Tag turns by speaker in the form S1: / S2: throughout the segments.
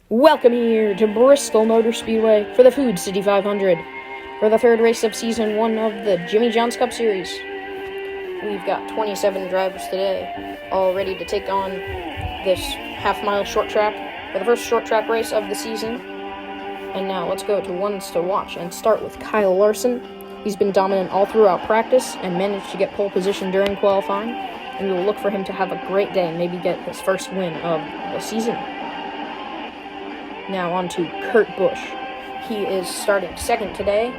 S1: Welcome here to Bristol Motor Speedway for the Food City 500 for the third race of Season 1 of the Jimmy John's Cup Series. We've got 27 drivers today, all ready to take on this half-mile short track for the first short track race of the season. And now let's go to ones to watch and start with Kyle Larson. He's been dominant all throughout practice and managed to get pole position during qualifying, and we'll look for him to have a great day and maybe get his first win of the season. Now on to Kurt Busch. He is starting second today,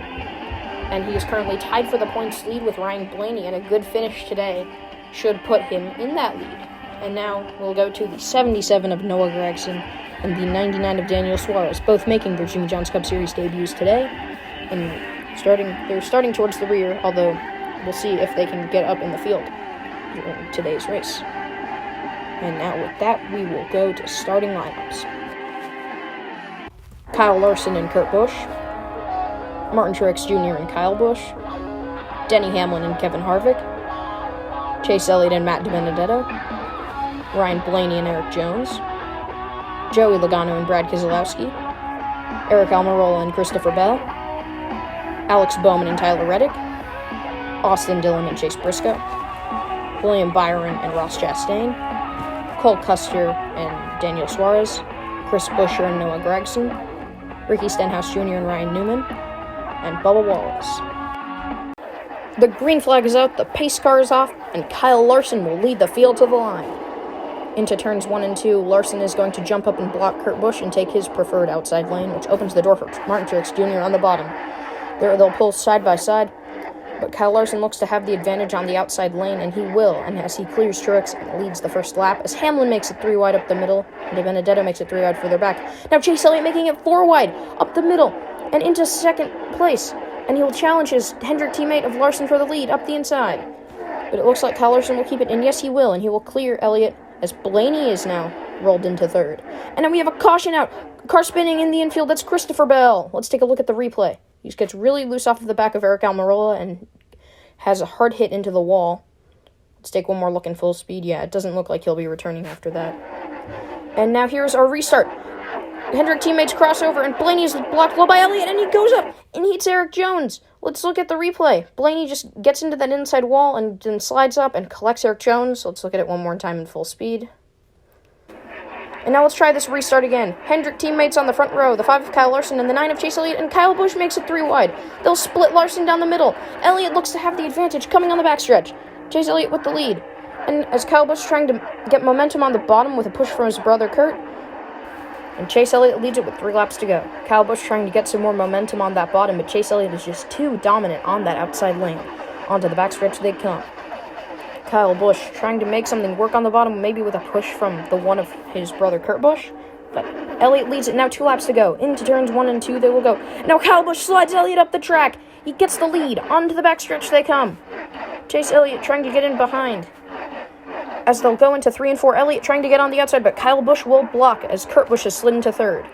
S1: and he is currently tied for the points lead with Ryan Blaney, and a good finish today should put him in that lead. And now we'll go to the 77 of Noah Gragson and the 99 of Daniel Suarez, both making their Jimmy John's Cup Series debuts today. And they're starting towards the rear, although we'll see if they can get up in the field during today's race. And now with that, we will go to starting lineups. Kyle Larson and Kurt Busch, Martin Truex Jr. and Kyle Busch, Denny Hamlin and Kevin Harvick, Chase Elliott and Matt DiBenedetto, Ryan Blaney and Eric Jones, Joey Logano and Brad Keselowski, Eric Almirola and Christopher Bell, Alex Bowman and Tyler Reddick, Austin Dillon and Chase Briscoe, William Byron and Ross Chastain, Cole Custer and Daniel Suarez, Chris Buescher and Noah Gragson, Ricky Stenhouse Jr. and Ryan Newman, and Bubba Wallace. The green flag is out, the pace car is off, and Kyle Larson will lead the field to the line. Into turns 1 and 2, Larson is going to jump up and block Kurt Busch and take his preferred outside lane, which opens the door for Martin Truex Jr. on the bottom. They'll pull side by side, but Kyle Larson looks to have the advantage on the outside lane, and he will, and as he clears Truex and leads the first lap, as Hamlin makes it 3 wide up the middle, and DiBenedetto makes it 3 wide further back. Now Chase Elliott making it 4 wide up the middle and into second place, and he will challenge his Hendrick teammate of Larson for the lead up the inside. But it looks like Kyle Larson will keep it, and yes he will, and he will clear Elliott as Blaney is now rolled into third. And then we have a caution out, car spinning in the infield, that's Christopher Bell. Let's take a look at the replay. He just gets really loose off of the back of Eric Almirola and has a hard hit into the wall. Let's take one more look in full speed. Yeah, it doesn't look like he'll be returning after that. And now here's our restart. Hendrick teammates cross over, and Blaney is blocked low by Elliott, and he goes up and hits Eric Jones. Let's look at the replay. Blaney just gets into that inside wall and then slides up and collects Eric Jones. Let's look at it one more time in full speed. And now let's try this restart again. Hendrick teammates on the front row, the 5 of Kyle Larson and the 9 of Chase Elliott, and Kyle Busch makes it 3 wide. They'll split Larson down the middle. Elliott looks to have the advantage coming on the backstretch. Chase Elliott with the lead. And as Kyle Busch trying to get momentum on the bottom with a push from his brother Kurt, and Chase Elliott leads it with 3 laps to go. Kyle Busch trying to get some more momentum on that bottom, but Chase Elliott is just too dominant on that outside lane. Onto the backstretch they come. Kyle Busch trying to make something work on the bottom, maybe with a push from the one of his brother Kurt Busch. But Elliott leads it, now 2 laps to go. Into turns 1 and 2 they will go. Now Kyle Busch slides Elliott up the track. He gets the lead. Onto the backstretch they come. Chase Elliott trying to get in behind. As they'll go into 3 and 4, Elliott trying to get on the outside, but Kyle Busch will block as Kurt Busch has slid into third.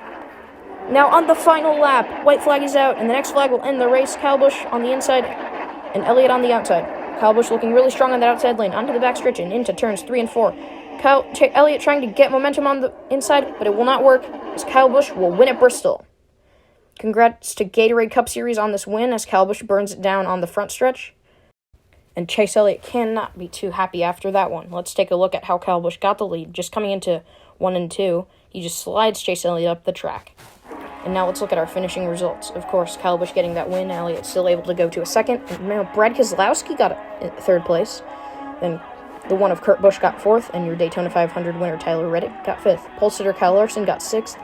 S1: Now on the final lap, white flag is out, and the next flag will end the race. Kyle Busch on the inside and Elliott on the outside. Kyle Busch looking really strong on that outside lane, onto the backstretch and into turns 3 and 4. Elliott trying to get momentum on the inside, but it will not work, as Kyle Busch will win at Bristol. Congrats to Gatorade Cup Series on this win, as Kyle Busch burns it down on the front stretch. And Chase Elliott cannot be too happy after that one. Let's take a look at how Kyle Busch got the lead. Just coming into 1 and 2, he just slides Chase Elliott up the track. And now let's look at our finishing results. Of course, Kyle Busch getting that win. Elliott still able to go to a second. And now Brad Keselowski got third place. Then the one of Kurt Busch got 4th. And your Daytona 500 winner, Tyler Reddick, got 5th. Pole sitter Kyle Larson got 6th.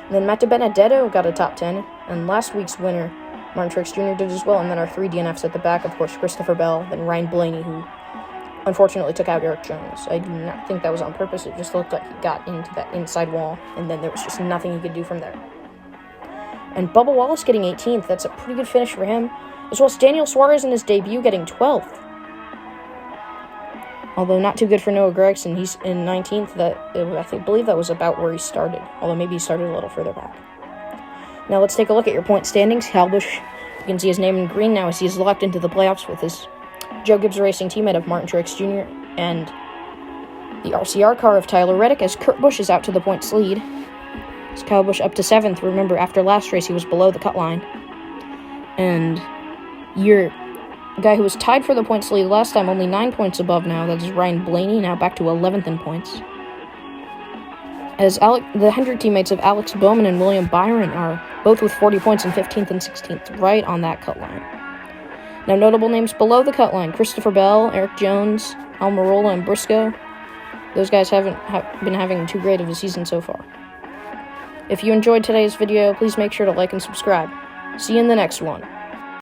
S1: And then Matt DiBenedetto got a top 10. And last week's winner, Martin Truex Jr. did as well. And then our 3 DNFs at the back, of course, Christopher Bell. Then Ryan Blaney, who unfortunately took out Eric Jones. I do not think that was on purpose. It just looked like he got into that inside wall. And then there was just nothing he could do from there. And Bubba Wallace getting 18th. That's a pretty good finish for him. As well as Daniel Suarez in his debut getting 12th. Although not too good for Noah Gragson. He's in 19th. I believe that was about where he started. Although maybe he started a little further back. Now let's take a look at your point standings. Kyle Busch, you can see his name in green now as he's locked into the playoffs with his Joe Gibbs Racing teammate of Martin Truex Jr. and the RCR car of Tyler Reddick as Kurt Busch is out to the points lead. It's Kyle Busch up to 7th. Remember, after last race, he was below the cut line. And your guy who was tied for the points lead last time, only 9 points above now. That is Ryan Blaney, now back to 11th in points. As the Hendrick teammates of Alex Bowman and William Byron are both with 40 points in 15th and 16th, right on that cut line. Now, notable names below the cut line: Christopher Bell, Eric Jones, Almirola, and Briscoe. Those guys haven't been having too great of a season so far. If you enjoyed today's video, please make sure to like and subscribe. See you in the next one.